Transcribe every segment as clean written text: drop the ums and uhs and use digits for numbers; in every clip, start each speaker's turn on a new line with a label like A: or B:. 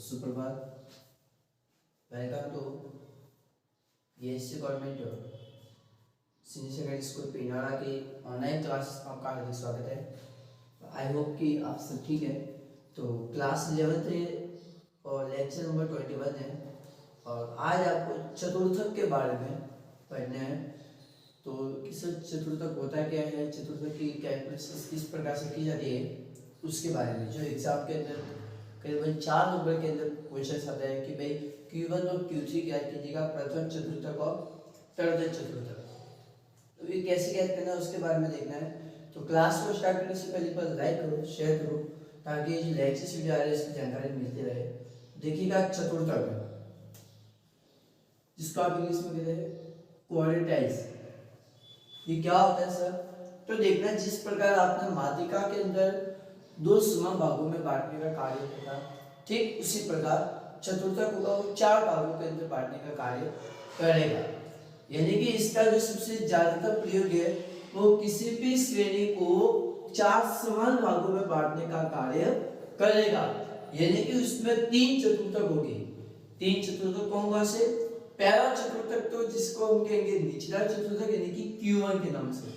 A: सुप्रभात। Welcome to BSC government senior secondary school Pinara की online class में आपका हार्दिक स्वागत है। आई होप कि आप सब ठीक है। तो क्लास 11th है और लेक्चर नंबर 21 है और आज आपको चतुर्थक के बारे में पढ़ना है। तो किस चतुर्थक होता है, क्या है, चतुर्थक की कैलकुलेशन किस प्रकार से की जाती है, उसके बारे में जो एग्जाम के अंदर करीबन 4 नंबर के अंदर क्वेश्चन आता है कि भाई Q1 और Q3 ज्ञात कीजिएगा, प्रथम चतुर्थक और तृतीय चतुर्थक। तो ये कैसे ज्ञात करना है उसके बारे में देखना है। तो क्लास को स्टार्ट करने से पहले पर लाइक करो, शेयर करो, ताकि ये जो लेक्चर्स वीडियो आ रहे हैं इसकी जानकारी मिलती रहे। देखिएगा चतुर्थक, जिसको आप इंग्लिश में कहते हैं क्वाड्रेटाइज, ये क्या होता है सर? तो देखना, जिस प्रकार आपने माध्यिका के अंदर 2 समान भागों में बांटने का कार्य होता है, ठीक उसी प्रकार चतुर्थक होगा वो 4 भागों के अंदर बांटने का कार्य करेगा। यानी कि इसका जो सबसे ज्यादातर प्रयोग है वो किसी भी श्रेणी को 4 समान भागों में बांटने का कार्य करेगा। यानी कि उसमें 3 चतुर्थक होंगे। 3 चतुर्थक कौन कौन से? पहला चतुर्थक तो जिसको हम कहेंगे निचला चतुर्थक, यानी कि Q1 के नाम से।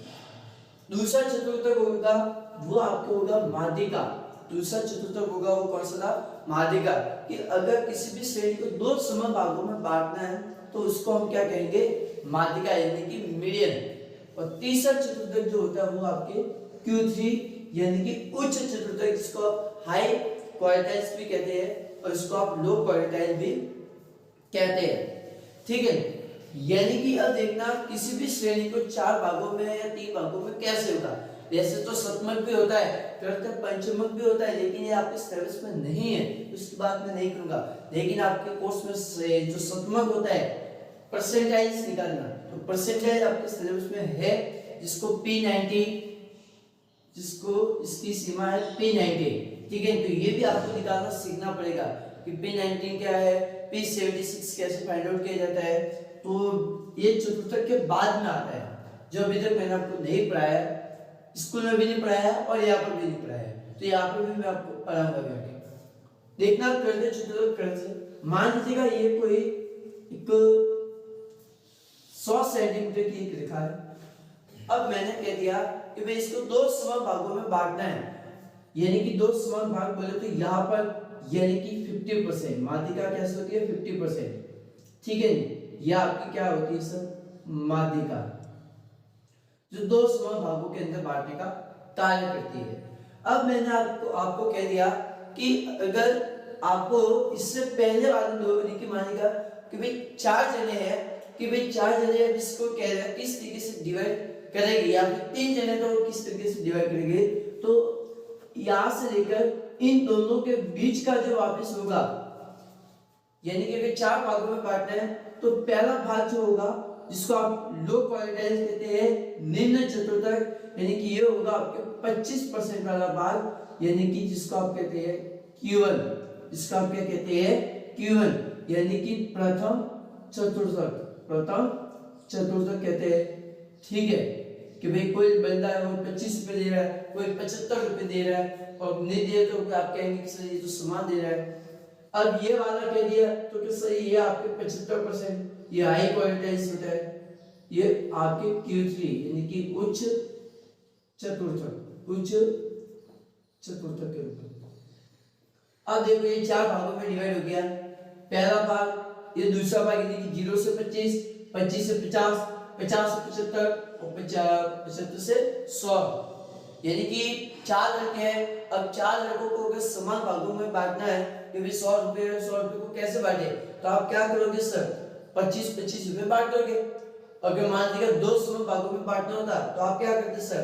A: दूसरा चतुर्थक होगा वो आपको होगा माध्यिका। दूसरा चतुर्थक होगा वो कौन सा? माध्यिका। कि अगर किसी भी श्रेणी को 2 समान भागों में बांटना है तो उसको हम क्या कहेंगे? माध्यिका, यानी कि मीडियन। और तीसरा चतुर्थक जो होता है वो आपके Q3, यानी कि उच्च चतुर्थक, जिसको आप हाई क्वाड्रेटाइज भी कहते हैं और इसको आप लो क्वाड्रेटाइज भी कहते हैं। ठीक है, यानी कि अब देखना, किसी भी श्रेणी को 4 भागों में या 3 भागों में कैसे होगा। वैसे तो सप्तमक भी होता है, तृतीय पंचमक भी होता है, लेकिन ये आपके सिलेबस में नहीं है, उसकी बात मैं नहीं करूंगा। लेकिन आपके कोर्स में जो सप्तमक होता है, परसेंटाइज निकालना, तो परसेंटाइज आपके सिलेबस में है, जिसको P90, जिसको इसकी सीमा है P90। ठीक है, तो ये भी आपको निकालना सीखना पड़ेगा कि P90 क्या है, P76 कैसे फाइंड आउट किया जाता है। तो ये चतुर्थक के बाद में आता है, जो अभी तक मैंने आपको नहीं पढ़ाया, स्कूल में भी नहीं पढ़ाया और यहाँ पर भी नहीं पढ़ाया, तो यहाँ पर भी मैं आपको पढ़ाऊंगा। देखना, तृतीय चतुर्थक कैसे, मान लीजिएगा ये कोई एक 100 सेंटीमीटर की एक रेखा है। अब मैंने कह दिया कि भाई इसको 2 समान भागों में बांटना है, यानी कि 2 समान भाग बोले तो यहाँ पर यानी कि 50%। माध्यिका कैसे होती है? 50%। ठीक है, ये आपकी क्या होती है सर? माध्यिका, जो 2 समान भागों के अंदर बांटने का कार्य करती है। अब मैंने आपको कह दिया कि अगर आपको इससे पहले वाले 2 यानी कि मानिएगा कि भाई 4 जने हैं, कि भाई 4 जने हैं, जिसको कह रहे हैं किस तरीके से डिवाइड करेंगे, या फिर 3 जने तो किस तरीके से डिवाइड करेंगे। तो यहां से लेकर इन दोनों के बीच का जो वापस होगा, यानी कि अगर 4 भागों में बांटना है तो पहला भाग जो होगा, जिसको आप लो क्वाड्रेटाइज कहते हैं, निम्न चतुर्थक, यानी कि ये होगा आपके 25% वाला भाग, यानी कि जिसको आप कहते हैं Q1, जिसको आप क्या कहते हैं? Q1, यानी कि प्रथम चतुर्थक, प्रथम चतुर्थक कहते हैं। ठीक है, कि भाई कोई बंदा है वो 25 रुपए दे रहा है, कोई 75 रुपए दे रहा है, और नहीं दिए तो आप कहेंगे कि सर ये तो समान दे रहा है। अब ये वाला कह दिया तो कि सर ये आपके 75%, ये हाई क्वाड्रेटाइज होता है, ये आपके Q3, यानी कि उच्च चतुर्थक, उच्च चतुर्थक के रूप में। अब देखो ये 4 भागों में डिवाइड हो गया। पहला भाग, ये दूसरा भाग, यानी कि 0 से 25, 25 से 50, 50 से 75 और 75 से 100, यानी कि 4 लड़के हैं। अब 4 लड़कों को अगर समान भागों में बांटना है कि भाई 100 रुपए को कैसे बांटे, तो आप क्या करोगे सर? 25-25 रुपए बांट दोगे। अगर मान लीजिए 2 समान भागों में बांटना होता तो आप क्या करते सर?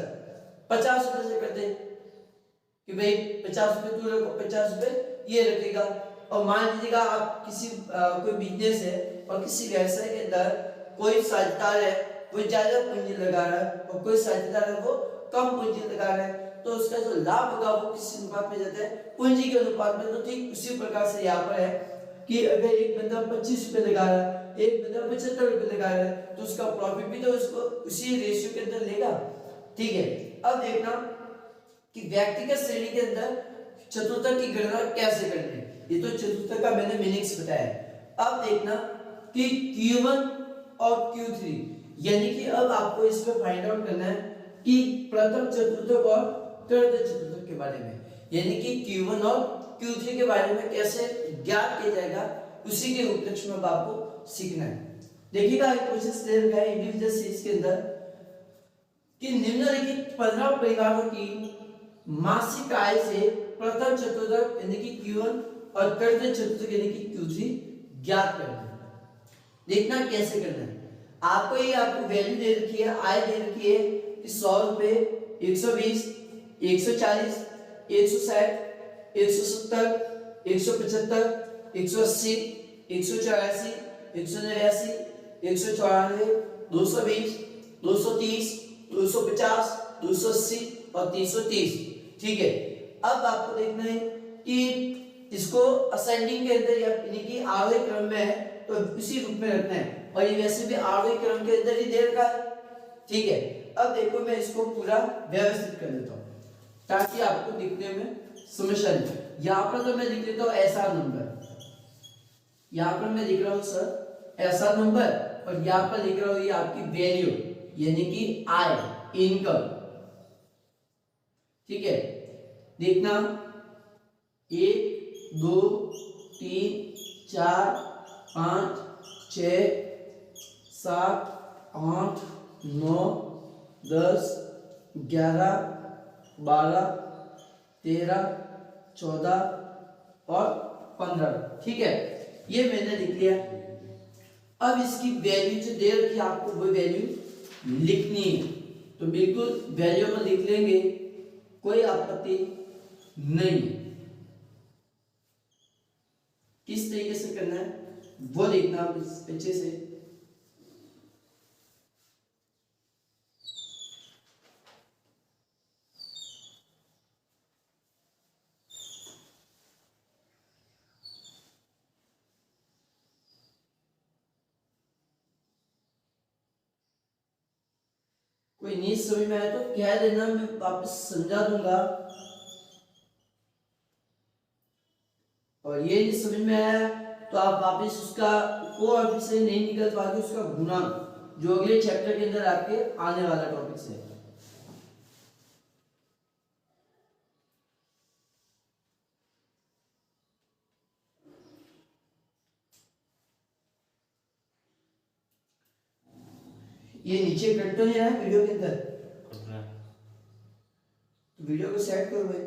A: 50 रुपए से करते कि भाई 50 रुपए तू रखो, 50 रुपए ये रखेगा। और मान लीजिएगा आप किसी कोई बिजनेस है और किसी व्यवसाय के अंदर कोई साझेदार है, कोई ज्यादा पूंजी लगा रहा है और कोई साझेदार है वो कम पूंजी लगा रहा है, तो उसका जो लाभ होगा वो किस अनुपात में जाता है? पूंजी के अनुपात में। तो ठीक उसी प्रकार से यहाँ पर है कि अगर एक बंदा 25 रुपए लगा रहा है, एक बंदा 75 रुपए लगा रहा है, तो उसका प्रॉफिट भी तो उसको उसी रेशियो के अंदर लेगा। ठीक है, अब देखना कि व्यक्तिगत श्रेणी के अंदर चतुर्थक की गणना कैसे करनी है। ये तो चतुर्थक का मैंने मीनिंग्स बताया। अब देखना कि Q1 और Q3, यानी कि अब आपको इसमें फाइंड आउट करना है कि प्रथम चतुर्थक और तृतीय चतुर्थक के बारे में, यानी कि Q1 और Q3 के बारे में कैसे ज्ञात किया जाएगा, उसी के उपलक्ष्य में आपको सीखना है। देखिएगा एक क्वेश्चन दे रखा है इंडिविजुअल सीरीज के अंदर कि निम्नलिखित 15 परिवारों की मासिक आय से प्रथम चतुर्थक यानी कि Q1 और तृतीय चतुर्थक यानी कि Q3 ज्ञात करना है। देखना कैसे करना है। आपको ये आपको वैल्यू दे रखी है, आय दे रखी है कि 100 रुपए, 120, 140, 160, 170, 175, 180, 184, 189, 194, 220, 230, 250, 280 और 330। ठीक है, अब आपको देखना है कि इसको असेंडिंग के अंदर यानी कि आरोही क्रम में है तो इसी रूप में रखना है, और ये वैसे भी आरोही क्रम के अंदर ही दे रखा है। ठीक है, अब देखो मैं इसको पूरा व्यवस्थित कर देता हूं ताकि आपको दिखने में समस्या नहीं। यहाँ पर तो मैं लिख लेता हूँ ऐसा नंबर, यहाँ पर मैं लिख रहा हूँ सर ऐसा नंबर, और यहाँ पर लिख रहा हूँ ये आपकी वैल्यू यानी कि आय, इनकम। ठीक है, देखना 1 2 3 4 5 6 7 8 9 10 11 12 13 14 और 15। ठीक है, ये मैंने लिख लिया। अब इसकी वैल्यू जो दे रखी है आपको वो वैल्यू लिखनी है, तो बिल्कुल वैल्यू में लिख लेंगे, कोई आपत्ति नहीं। किस तरीके से करना है वो देखना आप अच्छे से। कोई नहीं समझ में आया तो कह देना, मैं वापस समझा दूंगा। और ये नहीं समझ में आया तो आप वापस उसका कोएफिशिएंट नहीं निकल पाएंगे, उसका गुणांक जो अगले चैप्टर के अंदर आपके आने वाला टॉपिक से। ये नीचे कट तो नहीं रहा है वीडियो के अंदर, तो वीडियो को सेट करो भाई।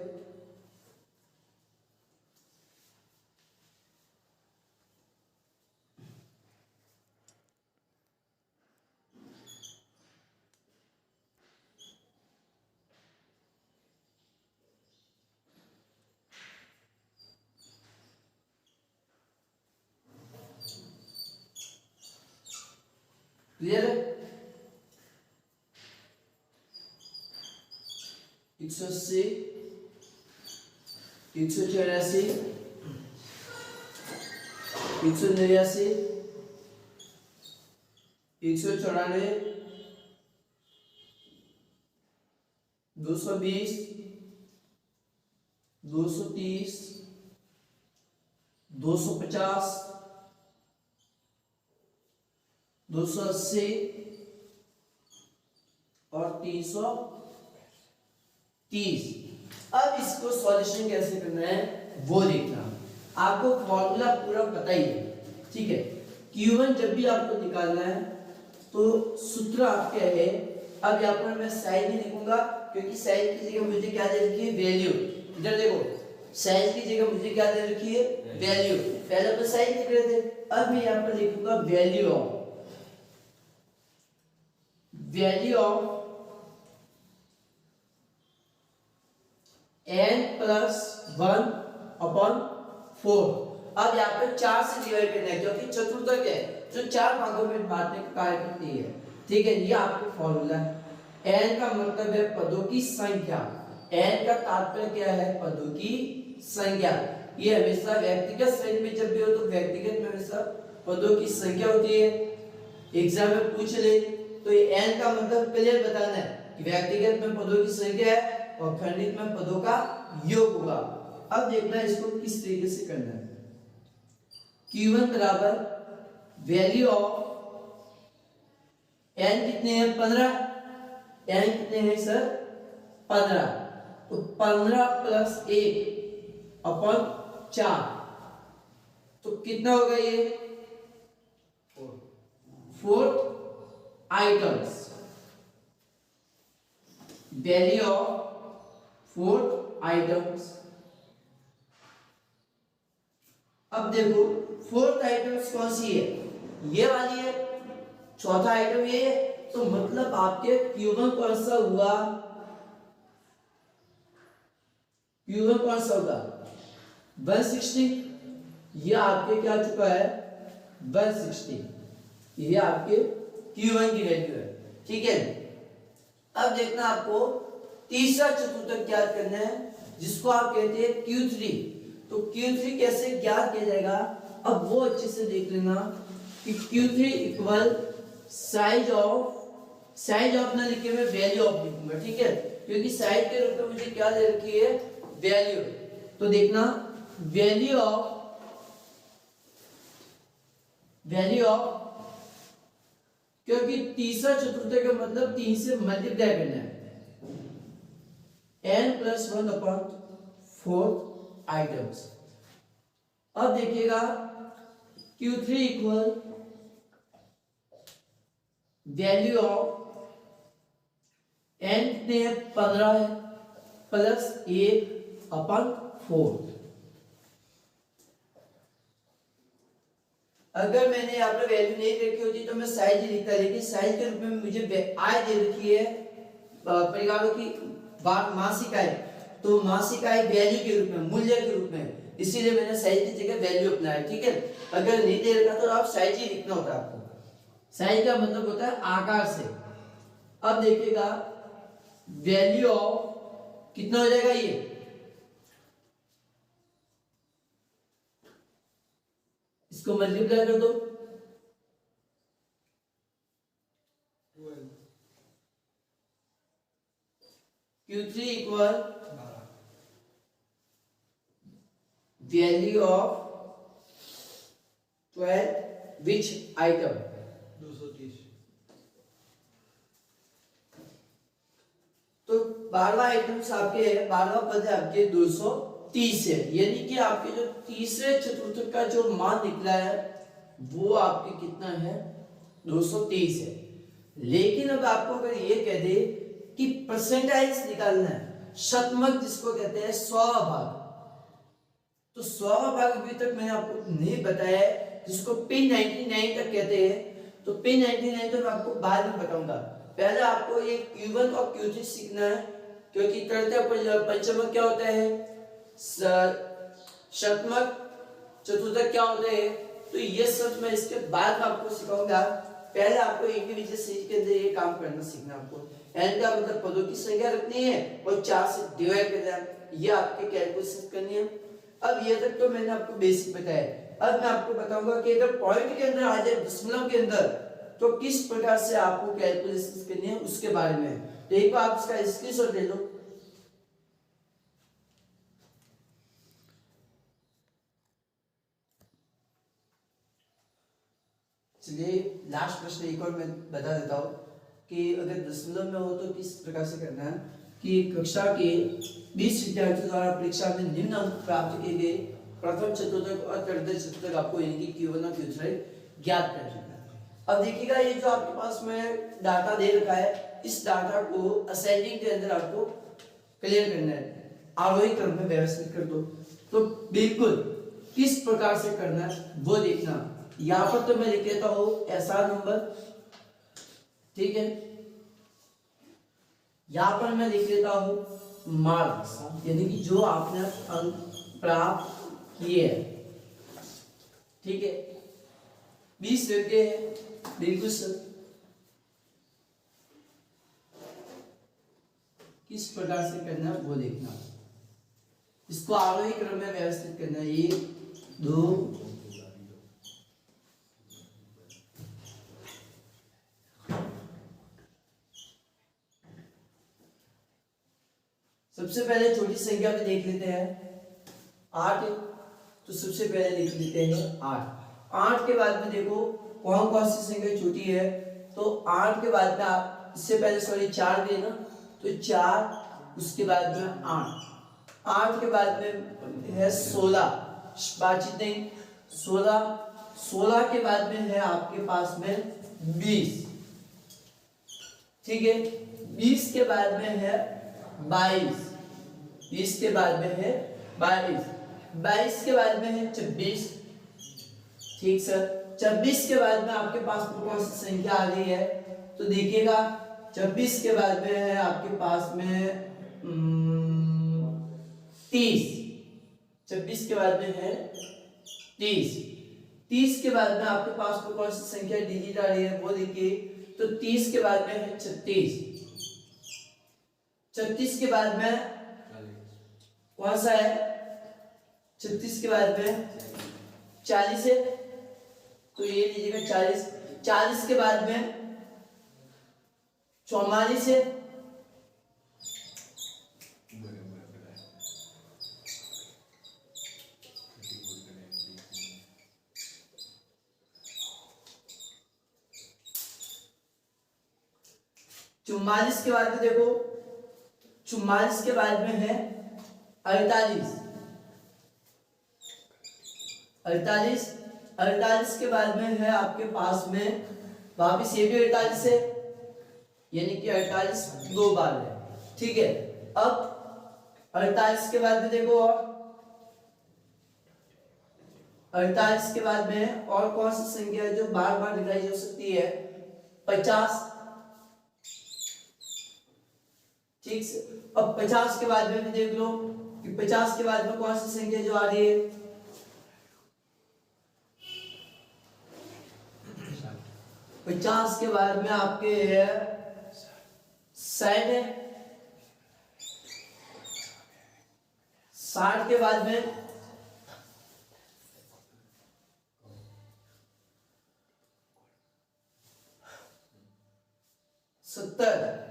A: क्लियर है? 180, 184, 189, 194, 220, 230, 250, 280 और 330। अब इसको सॉल्यूशन कैसे करना है वो देखना। आपको फॉर्मूला पूरा पता ही है, ठीक है। Q1 जब भी आपको निकालना है तो सूत्र आपका है, अब यहाँ पर मैं साइन नहीं लिखूंगा क्योंकि साइन की जगह मुझे क्या दे रखी है, वैल्यू। इधर देखो साइन की जगह मुझे क्या दे रखी है, वैल्यू। पहले तो साइन लिख रहे थे, अब मैं यहाँ पर लिखूंगा वैल्यू ऑफ n प्लस 1/4। अब यहाँ पे 4 से डिवाइड करना है क्योंकि चतुर्थक है जो 4 भागों में बांटने का कार्य करती है, ठीक है। ये आपको फॉर्मूला है। n का मतलब है पदों की संख्या, n का तात्पर्य क्या है, पदों की संख्या। ये हमेशा व्यक्तिगत श्रेणी में जब भी हो तो व्यक्तिगत में हमेशा पदों की संख्या होती है। एग्जाम में पूछ ले तो ये n का मतलब क्लियर बताना है कि व्यक्तिगत में पदों की संख्या है और खंडित में पदों का योग होगा। अब देखना इसको किस तरीके से करना है। Q1 बराबर वैल्यू ऑफ n कितने हैं 15, n कितने हैं सर 15, तो 15 प्लस 1 अपॉन 4, तो कितना होगा ये 4 आइटम्स, वैल्यू ऑफ 4 आइटम्स। अब देखो 4th आइटम्स कौन सी है, ये वाली है, चौथा आइटम ये है, तो मतलब आपके Q1 कौन सा हुआ, Q1 कौन सा होगा 160, ये आपके क्या चुका है 160, ये आपके Q1 की वैल्यू है, ठीक है। अब देखना आपको तीसरा चतुर्थक ज्ञात करना है जिसको आप कहते हैं Q3, तो Q3 कैसे ज्ञात किया जाएगा, अब वो अच्छे से देख लेना कि Q3 इक्वल साइज ऑफ ना लिखे मैं वैल्यू ऑफ लिखूंगा, ठीक है, क्योंकि साइज के रूप में मुझे क्या दे रखी है वैल्यू, तो देखना वैल्यू ऑफ, क्योंकि तीसरा चतुर्थक का मतलब 3 से मल्टीप्लाई करना है, n+1 अपॉन 4 आइटम्स। अब देखिएगा Q3 equal value of n कितने है 15 है प्लस 1 अपॉन 4। अगर मैंने यहाँ पर वैल्यू नहीं रखी होती तो मैं साइज ही लिखता, लेकिन साइज के रूप में मुझे आय दे रखी है परिवारों की मासिक आय, तो मासिक आय वैल्यू के रूप में, मूल्य के रूप में, इसीलिए मैंने साइज की जगह वैल्यू अपनाया, ठीक है। अगर नहीं दे रखा तो आप साइज ही लिखना होता है आपको, साइज का मतलब होता है आकार से। अब देखिएगा वैल्यू ऑफ कितना हो जाएगा, ये इसको मल्टीप्लाई कर दो, Q3 equal value of 12 which item
B: 230,
A: तो 12 आइटम्स आपके है, 12 पद है आपके 230 है, यानी कि आपके जो तीसरे चतुर्थक का जो मान निकला है वो आपके कितना है 230 है। लेकिन अब आपको अगर ये कह दे कि परसेंटाइज निकालना है, शतमक जिसको कहते हैं 100 भाग, तो 100 भाग अभी तक मैंने आपको नहीं बताया है, जिसको P99 तक कहते हैं, तो P99 तो मैं आपको बाद में बताऊंगा, पहले आपको ये Q1 और Q3 सीखना है, क्योंकि तृतीय पंचमक क्या होता है, शतमक चतुर्थक क्या होते हैं, तो ये सब मैं इसके बाद में आपको सिखाऊंगा। पहले आपको इंडिविजुअल सीरीज के अंदर ये काम करना सीखना, आपको n का मतलब पदों की संख्या रखनी है और 4 से डिवाइड करना है, ये आपके कैलकुलेशन करनी है। अब ये तक तो मैंने आपको बेसिक बताया, अब मैं आपको बताऊंगा कि अगर पॉइंट के अंदर आ जाए, दशमलव के अंदर, तो किस प्रकार से आपको कैलकुलेशन करनी है उसके बारे में। तो एक बार आप इसका स्क्रीनशॉट ले लो। चलिए लास्ट प्रश्न एक और मैं बता देता हूँ कि अगर दशमलव में हो तो किस प्रकार से करना है कि कक्षा के 20 विद्यार्थियों द्वारा परीक्षा में निम्न अंक प्राप्त किए गए प्रथम चतुर्थक और तृतीय चतुर्थक आपको यानी कि Q1 और Q3 ज्ञात करना है। अब देखिएगा ये जो आपके पास में डाटा दे रखा है, इस डाटा को असेंडिंग के अंदर आपको क्लियर करना है, आरोही क्रम में व्यवस्थित कर दो। तो बिल्कुल किस प्रकार से करना है वो देखना। यहाँ पर तो मैं लिख लेता हूँ SR नंबर, ठीक है, यहाँ पर मैं लिख लेता हूँ मार्क्स, यानी कि जो आपने अंक प्राप्त किए हैं, ठीक है, 20 लड़के हैं, बिल्कुल सर। किस प्रकार से करना है वो देखना, इसको आरोही क्रम में व्यवस्थित करना है, 1 2 सबसे पहले छोटी संख्या में देख लेते हैं, 8 है, तो सबसे पहले लिख लेते हैं 8। 8 के बाद में देखो कौन कौन सी संख्या छोटी है, तो 8 के बाद में आप इससे पहले सॉरी 4 दिए ना, तो 4, उसके बाद में 8 के बाद में है 16, बातचीत नहीं, 16 के बाद में है आपके पास में 20, ठीक है। 20 के बाद में है 22, 20 के बाद में है 22, 22 के बाद में है 26, ठीक सर। 26 के बाद में आपके पास कौन सी संख्या आ रही है, तो देखिएगा 26 के बाद में है आपके पास में 30, 26 के बाद में है 30, 30 के बाद में आपके पास में कौन सी संख्या डिजिट आ रही है वो देखिए, तो 30 के बाद में है 36, 36 के बाद में कौन सा है, 36 के बाद में 40 है, तो ये लीजिएगा 40, 40 के बाद में 44 है, चुम्मालीस के बाद में देखो 44 के बाद में है 48, 48 के बाद में है आपके पास में वापिस ये भी 48 है, यानी कि 48 दो बार है, ठीक है। अब 48 के बाद में देखो और 48 के बाद में और कौन सी संख्या है जो बार बार लिखाई जा सकती है, 50, ठीक से। अब 50 के बाद में भी देख लो कि 50 के बाद में कौन सी संख्या जो आ रही है, 50 के बाद में आपके है 60 है, 60 के बाद में 70,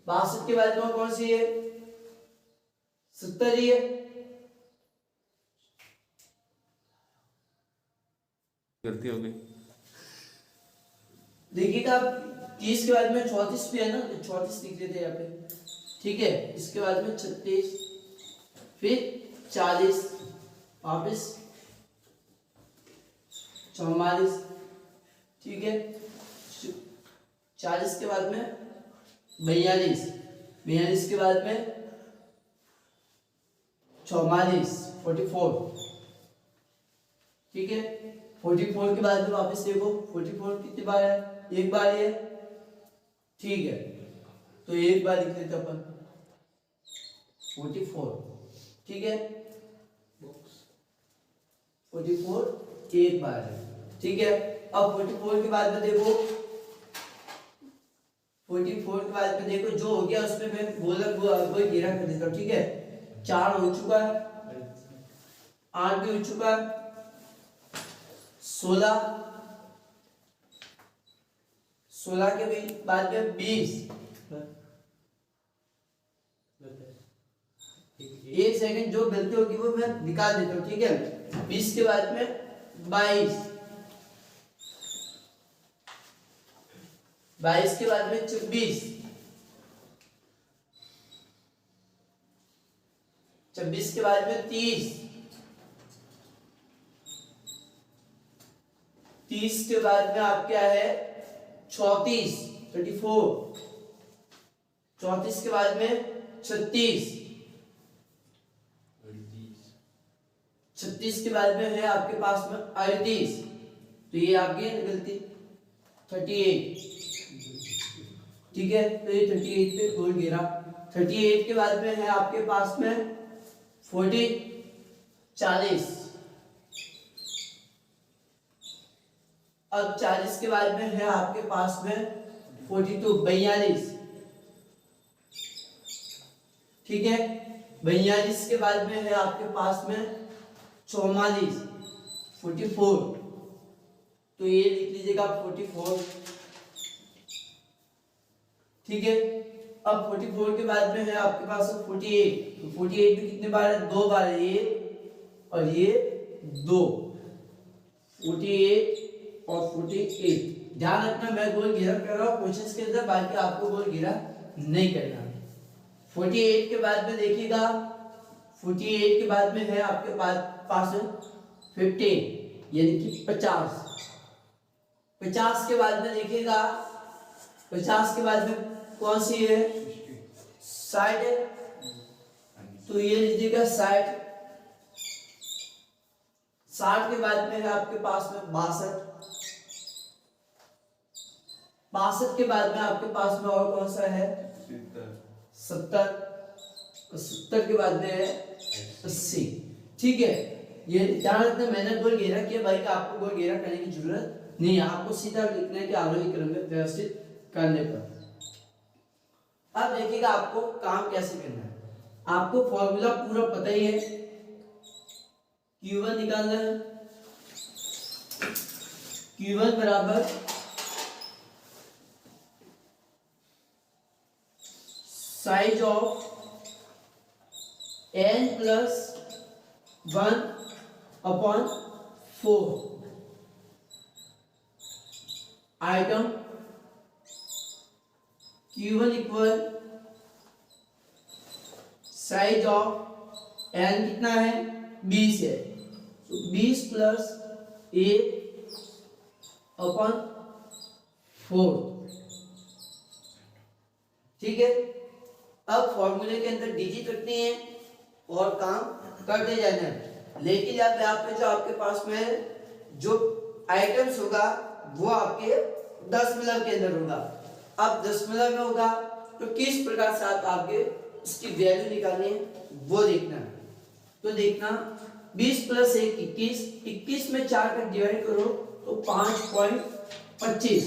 A: 62 के बाद में कौन सी है, 70 ही है,
B: गलती हो गई।
A: देखिएगा 30 के बाद में 34 भी है ना, तो 34 लिख देते हैं यहाँ पे, ठीक है। इसके बाद में 36, फिर 40, वापिस 44, ठीक है। 40 के बाद में 42, 42 के बाद में 44, 44, ठीक है। 44 के बाद में वापस देखो 44 कितनी बार है, एक बार है, ठीक है, तो एक बार लिख लेते अपन 44, ठीक है। 44 एक बार है, ठीक है। अब 44 के बाद में देखो 44 के बाद में देखो जो हो गया उसमें मैं गोलक वो घेरा कर देता हूँ, ठीक है। 4 हो चुका है, 8 भी हो चुका है, 16 के भी बाद में 20, एक सेकंड जो गलती होगी वो मैं निकाल देता हूँ, ठीक है। 20 के बाद में 22, 22 के बाद में 26, 26 के बाद में 30, 30 के बाद में आप क्या है 34, 34, 34 के बाद में 36, 36 के बाद में है आपके पास में 38, तो ये आपकी गलती 38, ठीक है। तो ये 38 पे गोल घेरा, 38 के बाद में है आपके पास में 40, 40, अब 40 के बाद में है आपके पास में 42, 42, ठीक है। 42 के बाद में है आपके पास में 44, 44, तो ये लिख लीजिएगा 44, ठीक है। अब 44 के बाद में है आपके पास 48, तो 48 में कितने बार है, 2 बार है, ये और ये 2, 48 और 48। ध्यान रखना मैं गोल घेरा कर रहा हूँ क्वेश्चंस के अंदर, बाकी आपको गोल घेरा नहीं करना। 48 के बाद में देखिएगा, 48 के बाद में है आपके पास 15 यानी कि 50। 50 के बाद में देखिएगा, 50 के बाद में कौन सी है, 60 है, तो ये लीजिएगा 60। 60 के बाद में है आपके पास में 62। 62 के बाद में आपके पास में और कौन सा है, 70। 70 के बाद में है 80। ठीक है, ये ध्यान रखना मैंने गोल घेरा किया भाई का, आपको गोल घेरा करने की जरूरत नहीं है, आपको सीधा लिखना है कि आरोही क्रम में व्यवस्थित करने पर। अब देखिएगा आपको काम कैसे करना है, आपको फॉर्मूला पूरा पता ही है, Q1 निकालना है। Q1 बराबर size of n plus 1 upon 4 item Q1 equal size of n कितना है, 20 है, तो 20 प्लस 1 अपॉन 4। ठीक है, अब फॉर्मूले के अंदर डिजिट रखनी है और काम करते जाना है, लेकिन यहाँ पे जो आपके पास में जो आइटम्स होगा वो आपके दशमलव के अंदर होगा। अब दशमलव में होगा तो किस प्रकार से आपके इसकी वैल्यू निकालनी है वो देखना है। तो देखना 20 प्लस 1 21, 21 में 4 का डिवाइड करो तो 5.25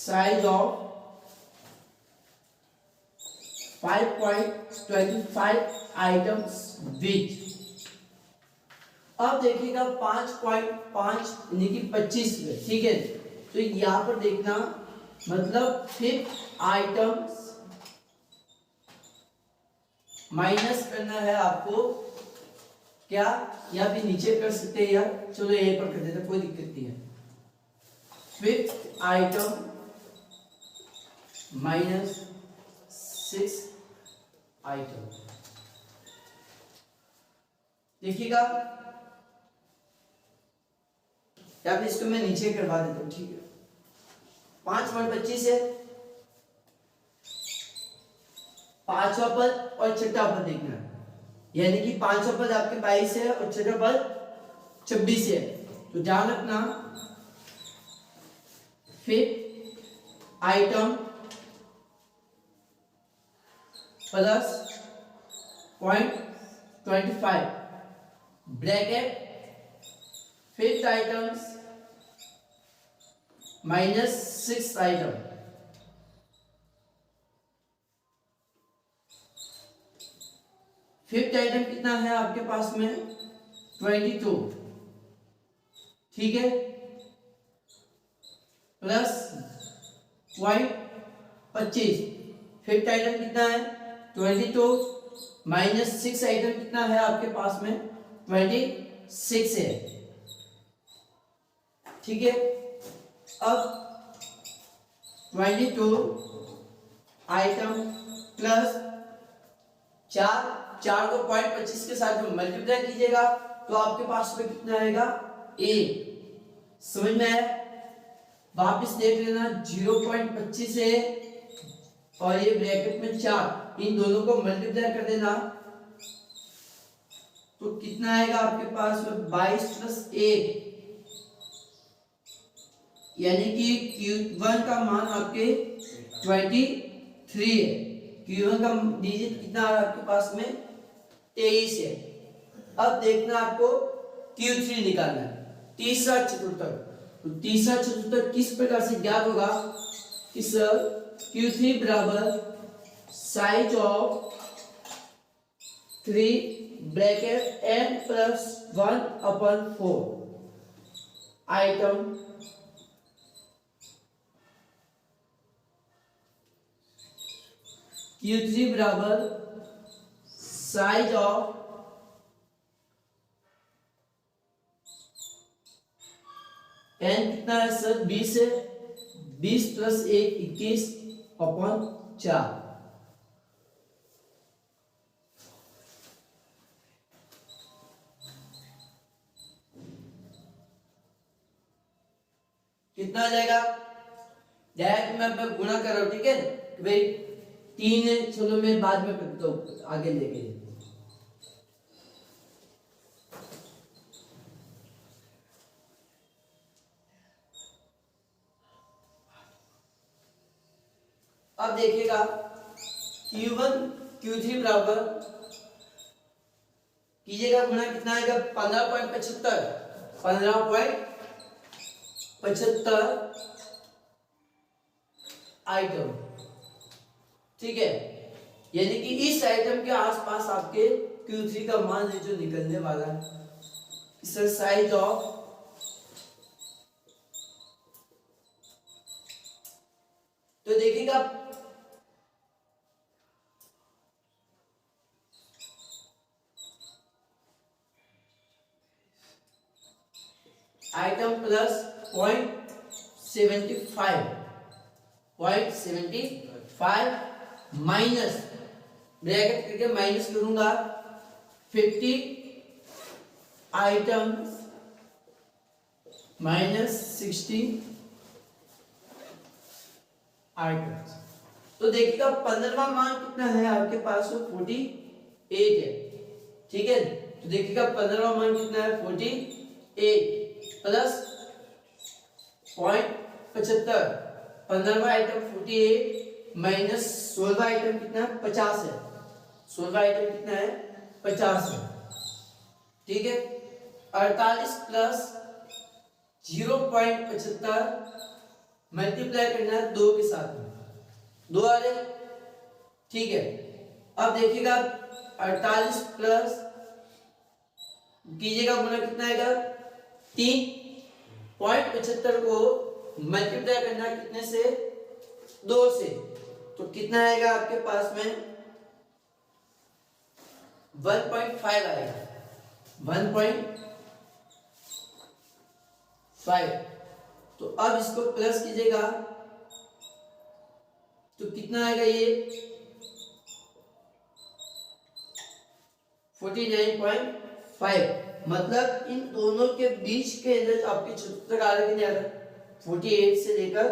A: साइज ऑफ 5.25 आइटम्स विच। अब देखिएगा 5.5 यानी कि 25 में, ठीक है, तो यहां पर देखना मतलब 5 आइटम्स माइनस करना है आपको, क्या या भी नीचे कर सकते हैं, यार चलो यहीं पर कर देते, कोई दिक्कत नहीं है। 5th आइटम माइनस 6 आइटम, देखिएगा या फिर इसको मैं नीचे करवा देता हूं, ठीक है। 5.25 है, पांचवा पद और छठा पद देखना है, यानी कि पांचवा पद आपके 22 है और छठा पद 26 है, तो ध्यान रखना 5th item plus 0.25 bracket 5th items minus 6 item, fifth item कितना है आपके पास में 22, ठीक है, प्लस 0.25। फिफ्थ आइटम कितना है 22 माइनस 6 आइटम कितना है आपके पास में 26 है, ठीक है। अब 22 आइटम प्लस 4 को 0.25 के साथ में मल्टीप्लाई कीजिएगा तो आपके पास में कितना आएगा a। समझ में आया, वापस देख लेना 0.25 है और ये ब्रैकेट में 4, इन दोनों को मल्टीप्लाई कर देना तो कितना आएगा आपके पास में 22 प्लस 1, यानी कि Q1 का मान आपके 23 है, Q1 का डिजिट कितना है आपके पास में 23 है। अब देखना आपको Q3 निकालना है, तीसरा चतुर्थक, तो तीसरा चतुर्थक किस प्रकार से ज्ञात होगा कि सर Q3 बराबर size of 3 bracket n plus 1/4 item Q3 बराबर साइज ऑफ n कितना है सर 20 है, 20 प्लस 1 21 अपॉन 4। कितना आ जाएगा? डायरेक्ट मैं अपना गुणा कर रहा हूं, ठीक है कि भाई 3 है, चलो मैं बाद में करता हूं आगे लेके। अब देखिएगा Q1 Q3 बराबर कीजिएगा गुणा, कितना आएगा 15.75 आइटम, ठीक है। यानी कि इस आइटम के आसपास आपके Q3 का मान है जो निकलने वाला है। सर साइज ऑफ तो देखिएगा आइटम प्लस 0.75 माइनस ब्रैकेट करके माइनस करूंगा 50 आइटम्स माइनस 60 आइटम्स। तो देखिएगा 15वां मान कितना है आपके पास, 48 है, ठीक है। तो देखिएगा 15वां मान कितना है 48 प्लस 0.75, 15वां आइटम 48 माइनस 16वां आइटम कितना 50 है, 16वां आइटम कितना है 50 है, ठीक है। 48 प्लस 0.75 मल्टीप्लाई करना है 2 के साथ में, 2 आ रहे, ठीक है। अब देखिएगा 48 प्लस कीजिएगा गुना कितना आएगा 3.75 को मल्टीप्लाई करना कितने से 2 से, तो कितना आएगा आपके पास में 1.5 आएगा, 1.5। तो अब इसको प्लस कीजिएगा तो कितना आएगा ये 49.5। मतलब इन दोनों के बीच के अंदर आपके सूत्र आ रहा है कि 48 से लेकर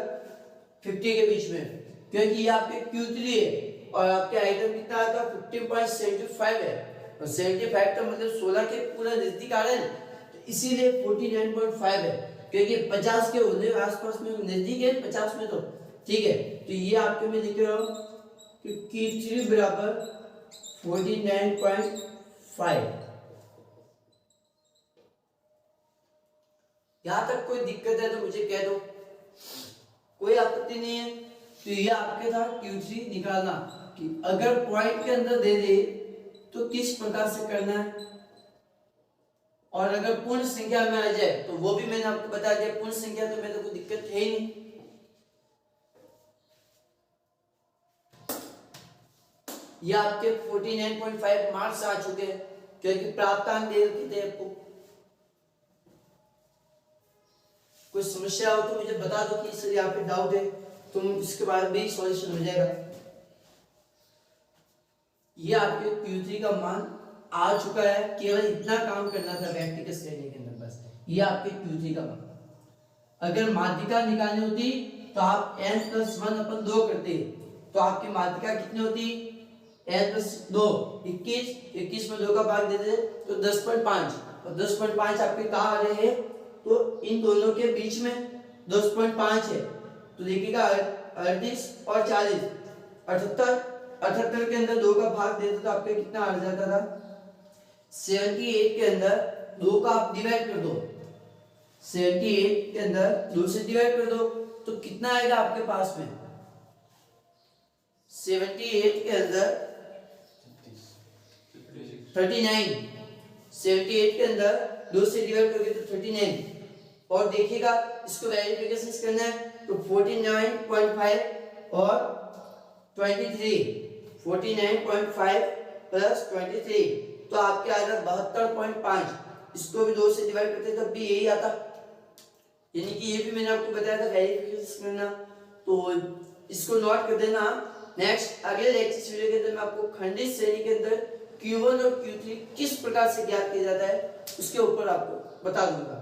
A: 50 के बीच में, क्योंकि ये आपके Q3 है और आपके आइटम कितना आता है 15.75 है, और 75 का मतलब 16 के पूरा नजदीक आ रहा है, तो इसीलिए 49.5 है, क्योंकि 50 के होने आसपास में नजदीक है 50 में, तो ठीक है। तो ये आपके में लिख रहा हूं कि Q3 बराबर 49.5। यहां तक कोई दिक्कत है तो मुझे कह दो, कोई आपत्ति नहीं है। तो ये आपके था Q3 निकालना कि अगर पॉइंट के अंदर दे दे तो किस प्रकार से करना है, और अगर पूर्ण संख्या में आ जाए तो वो भी मैंने आपको बता दिया, पूर्ण संख्या तो मेरे को कोई दिक्कत है ही नहीं। ये आपके 49.5 मार्क्स आ चुके हैं, क्योंकि प्राप्तांक दे रखे थे आपको। कोई समस्या हो तो मुझे बता दो कि सर यहाँ पे डाउट है, तो इसके बाद भी सॉल्यूशन हो जाएगा। ये आपके Q3 का मान आ चुका है, केवल इतना काम करना था प्रैक्टिकल श्रेणी के अंदर बस। ये आपके Q3 का मान, अगर माध्यिका निकालनी होती तो आप n+1/2 करते, तो आपकी माध्यिका कितनी होती n+2 21 में 2 का भाग देते तो 10.5, और 10.5 आपके कहाँ आ रहे हैं, तो इन दोनों के बीच में 10.5 है। तो देखिएगा 38 और 40 78 के अंदर 2 का भाग देते तो आपके कितना आ जाता था 78 के अंदर 2 का आप डिवाइड कर दो, 78 के अंदर 2 से डिवाइड कर दो तो कितना आएगा आपके पास में 78 के अंदर 39, 78 के अंदर 2 से डिवाइड करोगे तो 39, और देखिएगा इसको वेरिफिकेशन करना है तो 49.5 और 23 49.5 प्लस 23 तो आपके आ जाएगा 72.5। इसको भी 2 से डिवाइड करते तब भी यही आता, यानी कि ये भी मैंने आपको बताया था वेरिफिकेशन करना, तो इसको नोट कर देना। नेक्स्ट अगले लेक्चर वीडियो के अंदर मैं आपको खंडित श्रेणी के अंदर Q1 और Q3 किस प्रकार से ज्ञात किया जाता है उसके ऊपर आपको बता दूंगा।